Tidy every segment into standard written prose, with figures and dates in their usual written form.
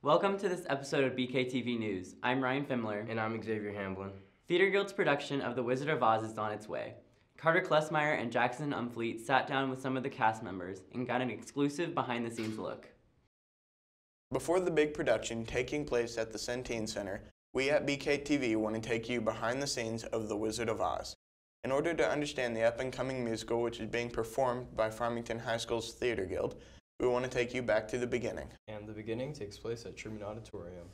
Welcome to this episode of BKTV News. I'm Ryan Fimler. And I'm Xavier Hamblin. Theater Guild's production of The Wizard of Oz is on its way. Carter Klesmeyer and Jackson Umfleet sat down with some of the cast members and got an exclusive behind-the-scenes look. Before the big production taking place at the Centene Center, we at BKTV want to take you behind the scenes of The Wizard of Oz. In order to understand the up-and-coming musical which is being performed by Farmington High School's Theater Guild, we want to take you back to the beginning. And the beginning takes place at Truman Auditorium.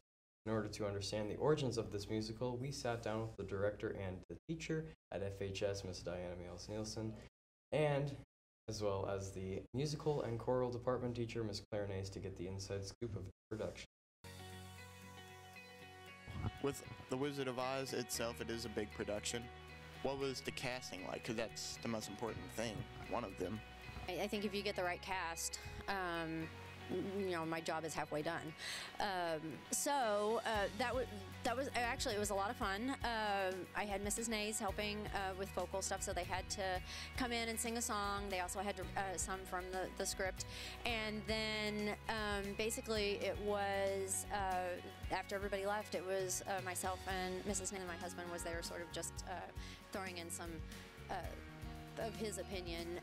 In order to understand the origins of this musical, we sat down with the director and the teacher at FHS, Miss Diana Miles Nielsen, and as well as the musical and choral department teacher, Miss Claire Nays, to get the inside scoop of the production. With The Wizard of Oz itself, it is a big production. What was the casting like? Because that's the most important thing, one of them. I think if you get the right cast, my job is halfway done. That was actually, it was a lot of fun. I had Mrs. Nays helping with vocal stuff, so they had to come in and sing a song. They also had to, some from the script. And then basically it was, after everybody left, it was myself and Mrs. Nays and my husband was there sort of just throwing in some of his opinion,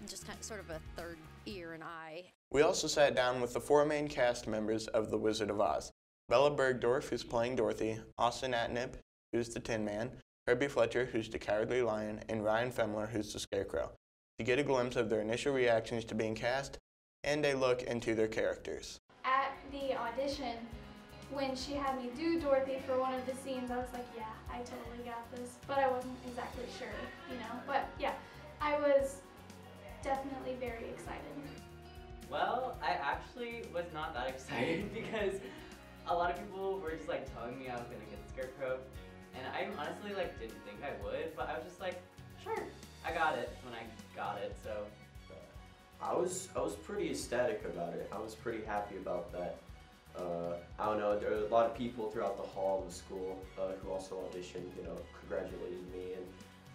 just kind of sort of a third ear and eye. We also sat down with the four main cast members of The Wizard of Oz. Bella Bergdorf, who's playing Dorothy, Austin Atnip, who's the Tin Man, Herbie Fletcher, who's the Cowardly Lion, and Ryan Fimler, who's the Scarecrow, to get a glimpse of their initial reactions to being cast and a look into their characters. At the audition, when she had me do Dorothy for one of the scenes, I was like, yeah, I totally got this, but I wasn't exactly sure, But yeah, I was definitely very excited. Well, I actually was not that excited because a lot of people were just telling me I was gonna get the Scarecrow, and I honestly didn't think I would, but I was just sure, I got it when I got it. So I was pretty ecstatic about it. I was pretty happy about that. I don't know, there were a lot of people throughout the hall of the school who also auditioned, congratulated me, and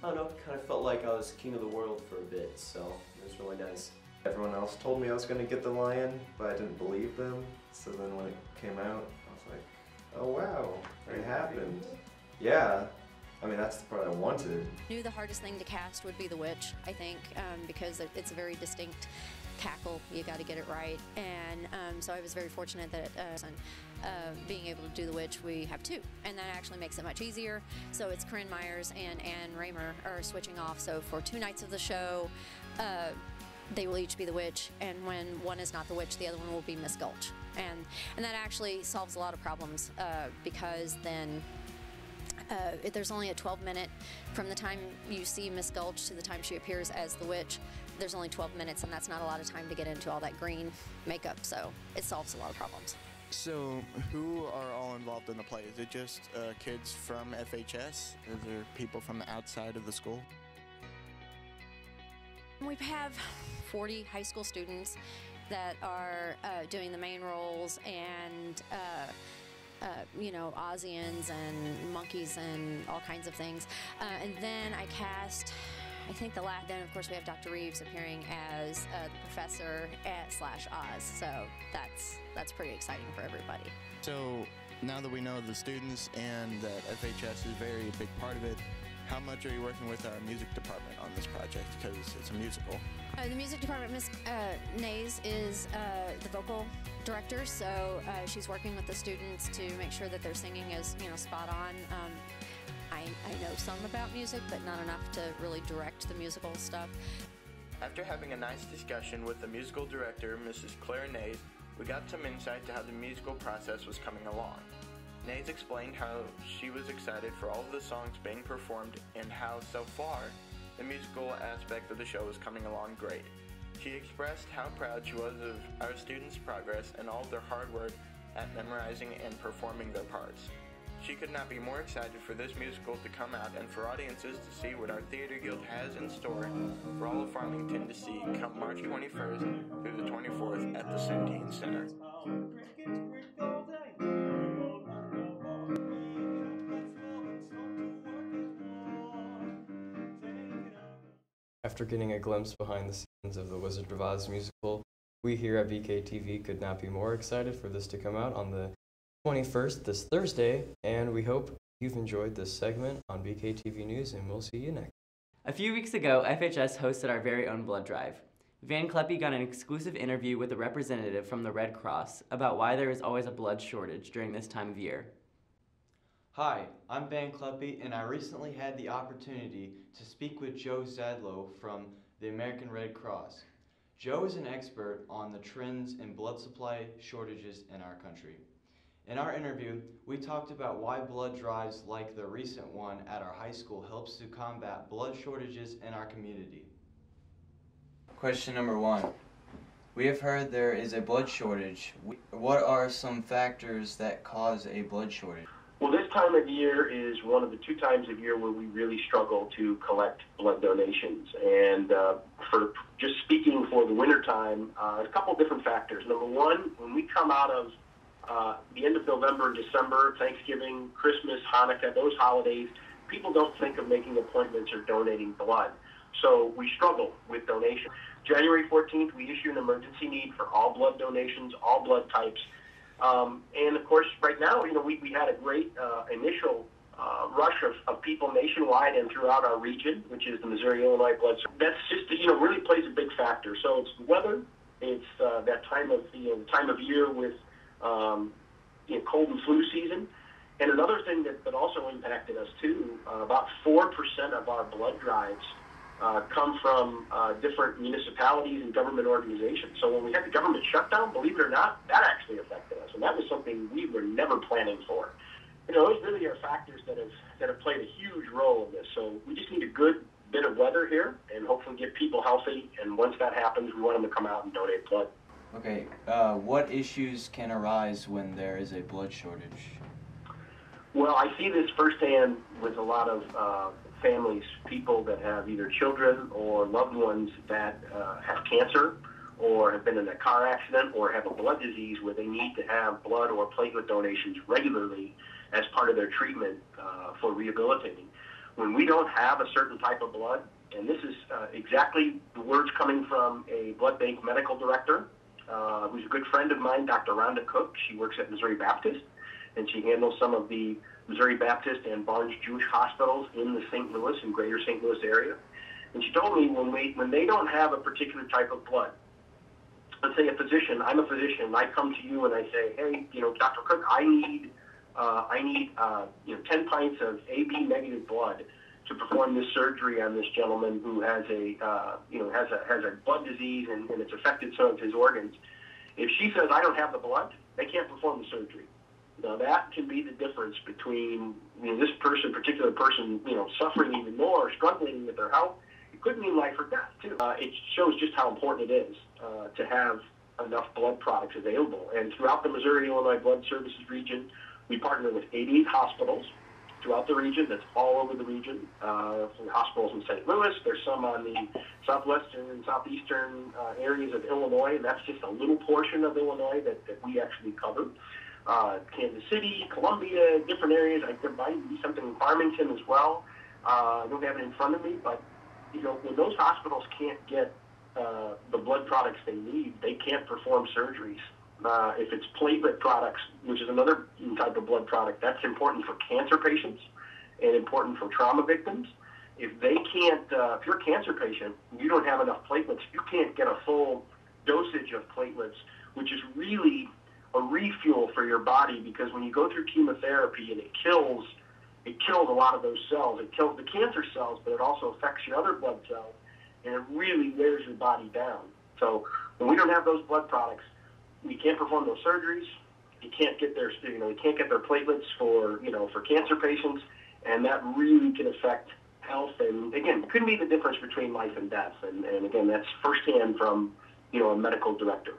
I don't know, kind of felt like I was king of the world for a bit, so it was really nice. Everyone else told me I was going to get the lion, but I didn't believe them, so then when it came out, I was like, oh wow, it happened. Yeah, I mean, that's the part I wanted. I knew the hardest thing to cast would be the witch, I think, because it's a very distinct cackle. You got to get it right, and so I was very fortunate that being able to do the witch, we have two, and that actually makes it much easier. So it's Corinne Myers and Ann Raymer are switching off. So for 2 nights of the show, they will each be the witch, and when one is not the witch, the other one will be Miss Gulch, and that actually solves a lot of problems because then. There's only a 12-minute from the time you see Miss Gulch to the time she appears as the witch. There's only 12 minutes, and that's not a lot of time to get into all that green makeup, so it solves a lot of problems. So, who are all involved in the play? Is it just kids from FHS? Is there people from the outside of the school? We have 40 high school students that are doing the main roles, and Ozians and monkeys and all kinds of things. And then I cast, I think then of course we have Dr. Reeves appearing as the professor / Oz. So that's pretty exciting for everybody. So now that we know the students and that FHS is a very big part of it, how much are you working with our music department on this project? Because it's a musical. The music department, Miss Nays is the vocal director, so she's working with the students to make sure that their singing is, spot on. I know some about music, but not enough to really direct the musical stuff. After having a nice discussion with the musical director, Mrs. Claire Nays, we got some insight to how the musical process was coming along. Nays explained how she was excited for all of the songs being performed and how, so far, the musical aspect of the show was coming along great. She expressed how proud she was of our students' progress and all of their hard work at memorizing and performing their parts. She could not be more excited for this musical to come out and for audiences to see what our Theater Guild has in store for all of Farmington to see come March 21st through the 24th at the Centene Center. After getting a glimpse behind the scenes of the Wizard of Oz musical, We here at BKTV could not be more excited for this to come out on the 21st, this Thursday, and we hope you've enjoyed this segment on BKTV News, and we'll see you next. A few weeks ago, FHS hosted our very own blood drive. Van Kleppe got an exclusive interview with a representative from the Red Cross about why there is always a blood shortage during this time of year. Hi, I'm Van Kleppe, and I recently had the opportunity to speak with Joe Zadlow from the American Red Cross. Joe is an expert on the trends in blood supply shortages in our country. In our interview, we talked about why blood drives like the recent one at our high school helps to combat blood shortages in our community. Question number 1. We have heard there is a blood shortage. What are some factors that cause a blood shortage? Well, this time of year is one of the 2 times of year where we really struggle to collect blood donations. And for just speaking for the winter time, a couple different factors. Number 1, when we come out of the end of November and December, Thanksgiving, Christmas, Hanukkah, those holidays, people don't think of making appointments or donating blood. So we struggle with donation. January 14th, we issue an emergency need for all blood donations, all blood types. And of course, right now, we had a great initial rush of people nationwide and throughout our region, which is the Missouri-Illinois blood. That's just, really plays a big factor. So it's the weather, it's that time of, the time of year with cold and flu season. And another thing that also impacted us too, about 4% of our blood drives come from different municipalities and government organizations. So when we had the government shutdown, believe it or not, that actually affected us, and that was something we were never planning for. Those really are factors that have played a huge role in this. So we just need a good bit of weather here, and hopefully get people healthy. And once that happens, we want them to come out and donate blood. Okay, what issues can arise when there is a blood shortage? Well, I see this firsthand with a lot of families, people that have either children or loved ones that have cancer or have been in a car accident or have a blood disease where they need to have blood or platelet donations regularly as part of their treatment for rehabilitating. When we don't have a certain type of blood, and this is exactly the words coming from a blood bank medical director who's a good friend of mine, Dr. Rhonda Cook. She works at Missouri Baptist, and she handles some of the Missouri Baptist and Barnes Jewish hospitals in the St. Louis and greater St. Louis area. And she told me when they don't have a particular type of blood, let's say a physician, I'm a physician, and I come to you and I say, hey, Dr. Cook, I need 10 pints of AB negative blood to perform this surgery on this gentleman who has a has a blood disease and it's affected some of his organs. If she says I don't have the blood, they can't perform the surgery. Now that can be the difference between this particular person, suffering even more, or struggling with their health. It could mean life or death too. It shows just how important it is to have enough blood products available. And throughout the Missouri-Illinois Blood Services region, we partner with 88 hospitals throughout the region. That's all over the region. Hospitals in St. Louis. There's some on the southwestern and southeastern areas of Illinois, and that's just a little portion of Illinois that we actually cover. Kansas City, Columbia, different areas. There might be something in Farmington as well. I don't have it in front of me, but when those hospitals can't get the blood products they need, they can't perform surgeries. If it's platelet products, which is another type of blood product, that's important for cancer patients and important for trauma victims. If they can't, if you're a cancer patient, you don't have enough platelets, you can't get a full dosage of platelets, which is really a refuel for your body, because when you go through chemotherapy and it kills a lot of those cells. It kills the cancer cells, but it also affects your other blood cells, and it really wears your body down. So when we don't have those blood products, we can't perform those surgeries. You can't get their, you can't get their platelets for cancer patients, and that really can affect health. And again, it could be the difference between life and death. And again, that's firsthand from a medical director.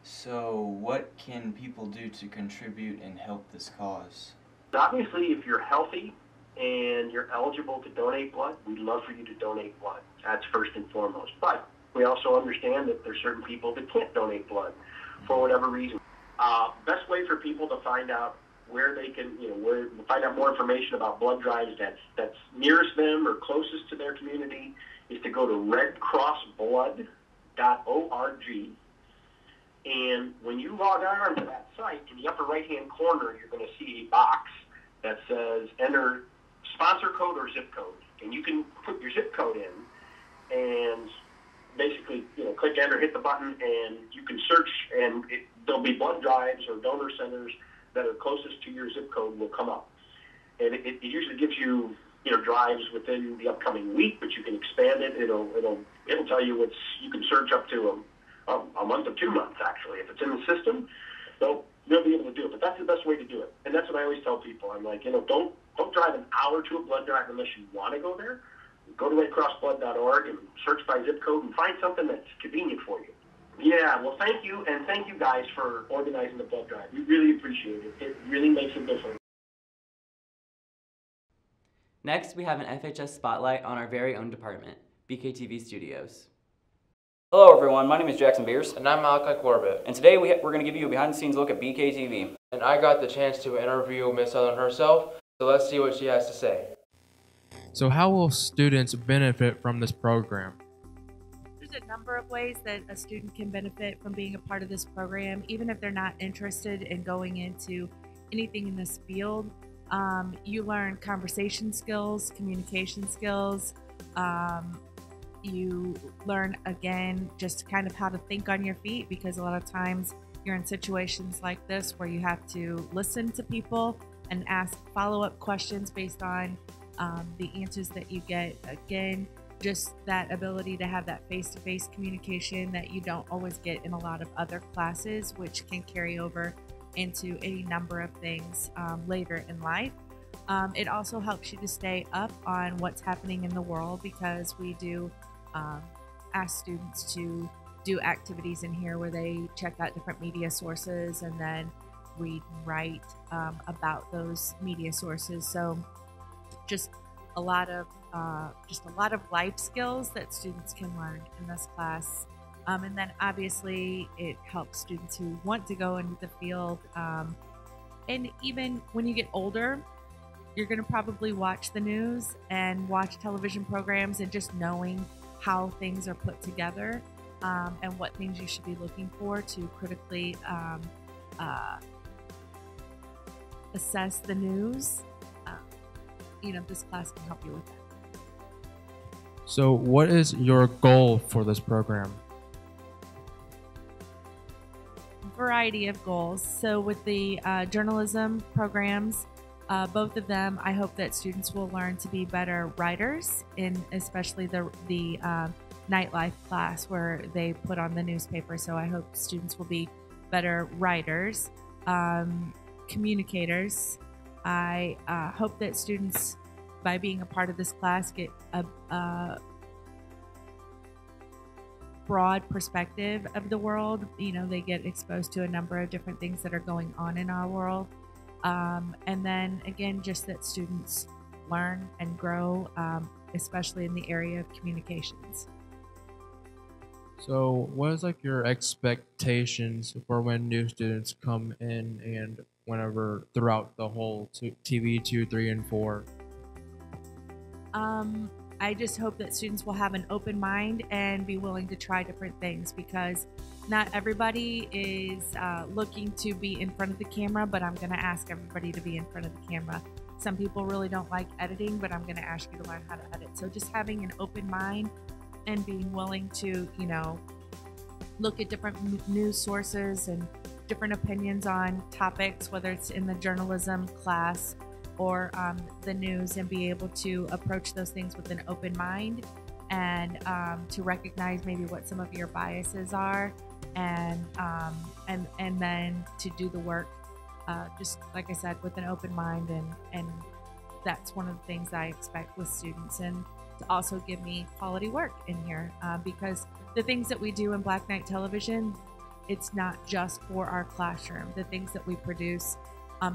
So what can people do to contribute and help this cause? Obviously, if you're healthy and you're eligible to donate blood, we'd love for you to donate blood. That's first and foremost. But we also understand that there's certain people that can't donate blood for whatever reason. Best way for people to find out where they can, find out more information about blood drives that's nearest them or closest to their community is to go to redcrossblood.org. And when you log on to that site, in the upper right-hand corner, you're going to see a box that says enter sponsor code or zip code. And you can put your zip code in and basically, click enter, hit the button, and you can search, and there'll be blood drives or donor centers that are closest to your zip code will come up. And it usually gives you, drives within the upcoming week, but you can expand it. It'll tell you you can search up to a month or 2 months, actually. If it's in the system, they'll be able to do it. But that's the best way to do it. And that's what I always tell people. I'm like, don't drive an hour to a blood drive unless you want to go there. Go to redcrossblood.org and search by zip code and find something that's convenient for you. Yeah, well, thank you, and thank you guys for organizing the blood drive. We really appreciate it. It really makes a difference. Next, we have an FHS spotlight on our very own department, BKTV Studios. Hello everyone, my name is Jackson Beers. And I'm Malachi Corbett. And today we're going to give you a behind the scenes look at BKTV. And I got the chance to interview Miss Ellen herself, so let's see what she has to say. So how will students benefit from this program? There's a number of ways that a student can benefit from being a part of this program, even if they're not interested in going into anything in this field. You learn conversation skills, communication skills. You learn, again, just kind of how to think on your feet, because a lot of times you're in situations like this where you have to listen to people and ask follow-up questions based on the answers that you get. Again, just that ability to have that face-to-face communication that you don't always get in a lot of other classes, which can carry over into any number of things later in life. It also helps you to stay up on what's happening in the world, because we do ask students to do activities in here where they check out different media sources and then read and write about those media sources. So just a lot of life skills that students can learn in this class. And then obviously it helps students who want to go into the field. And even when you get older, you're going to probably watch the news and watch television programs, and just knowing how things are put together and what things you should be looking for to critically assess the news. This class can help you with that. So what is your goal for this program? Variety of goals. So with the journalism programs, both of them, I hope that students will learn to be better writers, in especially the nightlife class where they put on the newspaper. So I hope students will be better writers, communicators. I hope that students, by being a part of this class, get a broad perspective of the world. They get exposed to a number of different things that are going on in our world. And then again, just that students learn and grow, especially in the area of communications. So what is your expectations for when new students come in and whenever throughout the whole TV 2, 3, and 4? I just hope that students will have an open mind and be willing to try different things, because not everybody is looking to be in front of the camera, but I'm going to ask everybody to be in front of the camera. Some people really don't like editing, but I'm going to ask you to learn how to edit. So just having an open mind and being willing to, look at different news sources and different opinions on topics, whether it's in the journalism class or the news, and be able to approach those things with an open mind, and to recognize maybe what some of your biases are, and then to do the work, just like I said, with an open mind, and that's one of the things I expect with students, and to also give me quality work in here, because the things that we do in Black Knight Television, it's not just for our classroom. The things that we produce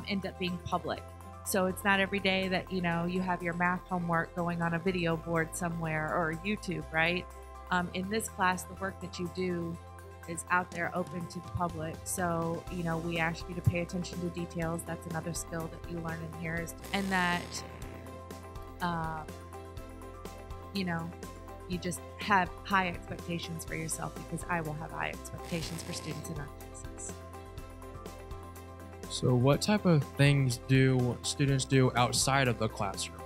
end up being public. So it's not every day that, you have your math homework going on a video board somewhere or YouTube, right? In this class, the work that you do is out there open to the public. So, we ask you to pay attention to details. That's another skill that you learn in here, and that, you just have high expectations for yourself, because I will have high expectations for students in our classes. So what type of things do students do outside of the classroom?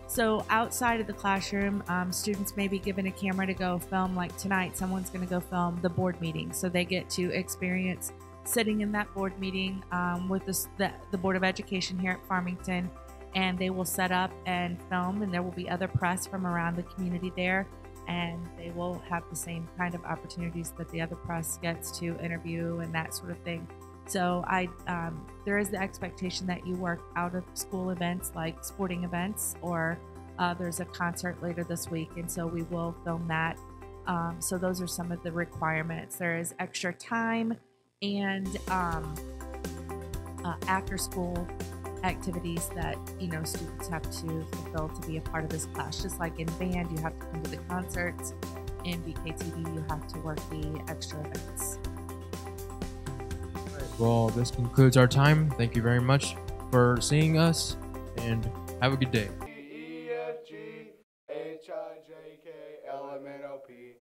So outside of the classroom, students may be given a camera to go film. Like tonight, someone's going to go film the board meeting. So they get to experience sitting in that board meeting with the Board of Education here at Farmington, and they will set up and film, and there will be other press from around the community there, and they will have the same kind of opportunities that the other press gets to interview and that sort of thing. So there is the expectation that you work out of school events like sporting events, or there's a concert later this week, and so we will film that. So those are some of the requirements. There is extra time and after school activities that students have to fulfill to be a part of this class. Just like in band, you have to come to the concerts. In BKTV, you have to work the extra events. Well, this concludes our time. Thank you very much for seeing us, and have a good day. E, F, G, H, I, J, K, L, M, N, O, P,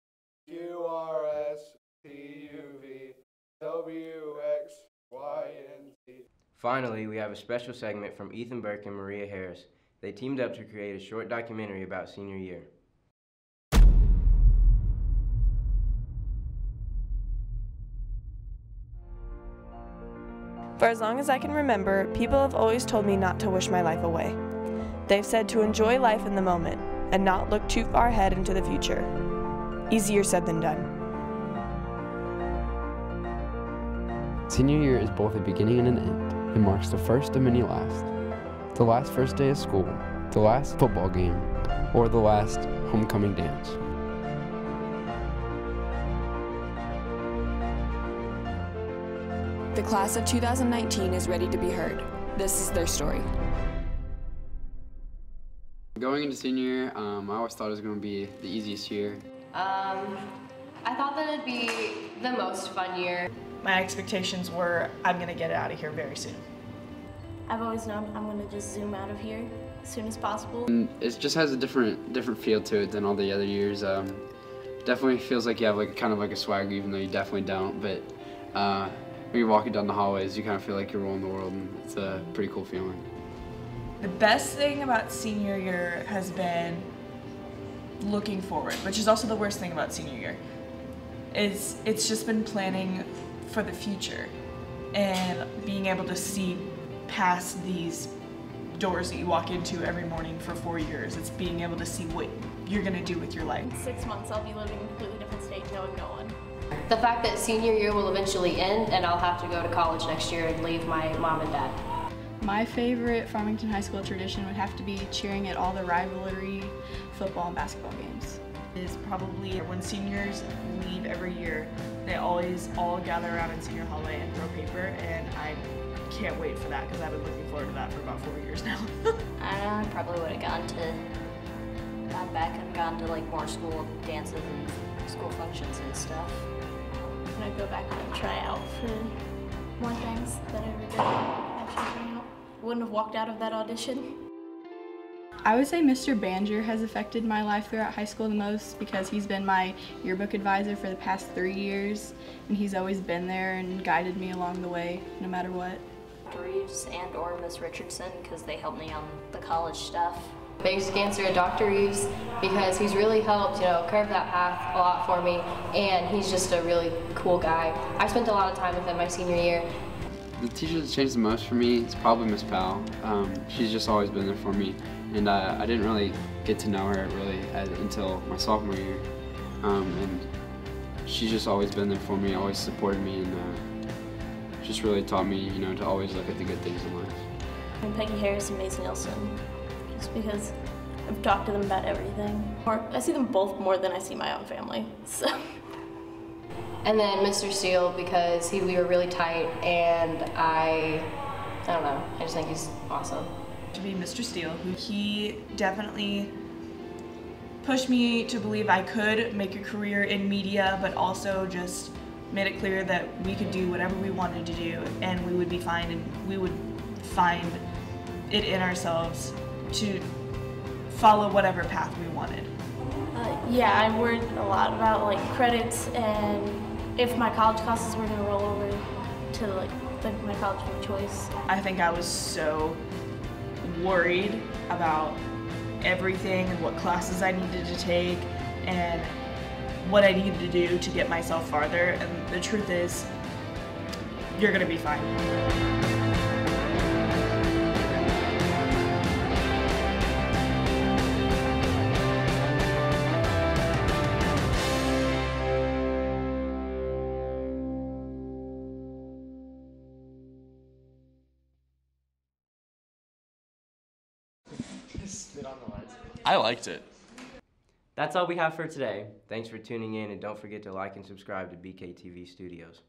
Q, R, S, T, U, V, W, X, Y, and Z. Finally, we have a special segment from Ethan Burke and Maria Harris. They teamed up to create a short documentary about senior year. For as long as I can remember, people have always told me not to wish my life away. They've said to enjoy life in the moment and not look too far ahead into the future. Easier said than done. Senior year is both a beginning and an end. It marks the first of many lasts. The last first day of school, the last football game, or the last homecoming dance. The class of 2019 is ready to be heard. This is their story. Going into senior year, I always thought it was going to be the easiest year. I thought that it'd be the most fun year. My expectations were I'm going to get out of here very soon. I've always known I'm going to just zoom out of here as soon as possible. And it just has a different feel to it than all the other years. Definitely feels like you have kind of like a swagger, even though you definitely don't. But when you're walking down the hallways, you kind of feel like you're ruling the world, and it's a pretty cool feeling. The best thing about senior year has been looking forward, which is also the worst thing about senior year. It's just been planning for the future and being able to see past these doors that you walk into every morning for 4 years. It's being able to see what you're going to do with your life. In 6 months, I'll be living in a completely different state, knowing no one. The fact that senior year will eventually end and I'll have to go to college next year and leave my mom and dad. My favorite Farmington High School tradition would have to be cheering at all the rivalry football and basketball games. Is probably when seniors leave every year, they always all gather around in senior hallway and throw paper, and I can't wait for that because I've been looking forward to that for about 4 years now. I probably would have gone back and gone to like more school dances and school functions and stuff. I'm gonna go back and try out for more things that I regret actually trying out. Wouldn't have walked out of that audition. I would say Mr. Banger has affected my life throughout high school the most because he's been my yearbook advisor for the past 3 years, and he's always been there and guided me along the way, no matter what. Reeves and or Miss Richardson, because they helped me on the college stuff. Biggest answer, Dr. Reeves, because he's really helped, carve that path a lot for me, and he's just a really cool guy. I spent a lot of time with him my senior year. The teacher that's changed the most for me is probably Miss Powell. She's just always been there for me, and I didn't really get to know her really until my sophomore year. And she's just always been there for me, always supported me, and just really taught me, to always look at the good things in life. And Peggy Harris and Mason Nelson, just because I've talked to them about everything. I see them both more than I see my own family, so. And then Mr. Steele, because we were really tight, and I don't know, I just think he's awesome. To be Mr. Steele, he definitely pushed me to believe I could make a career in media, but also just made it clear that we could do whatever we wanted to do, and we would be fine, and we would find it in ourselves to follow whatever path we wanted. Yeah, I worried a lot about like credits and if my college classes were gonna roll over to like my college of choice. I think I was so worried about everything and what classes I needed to take and what I needed to do to get myself farther, and the truth is, you're gonna be fine. I liked it. That's all we have for today. Thanks for tuning in, and don't forget to like and subscribe to BKTV Studios.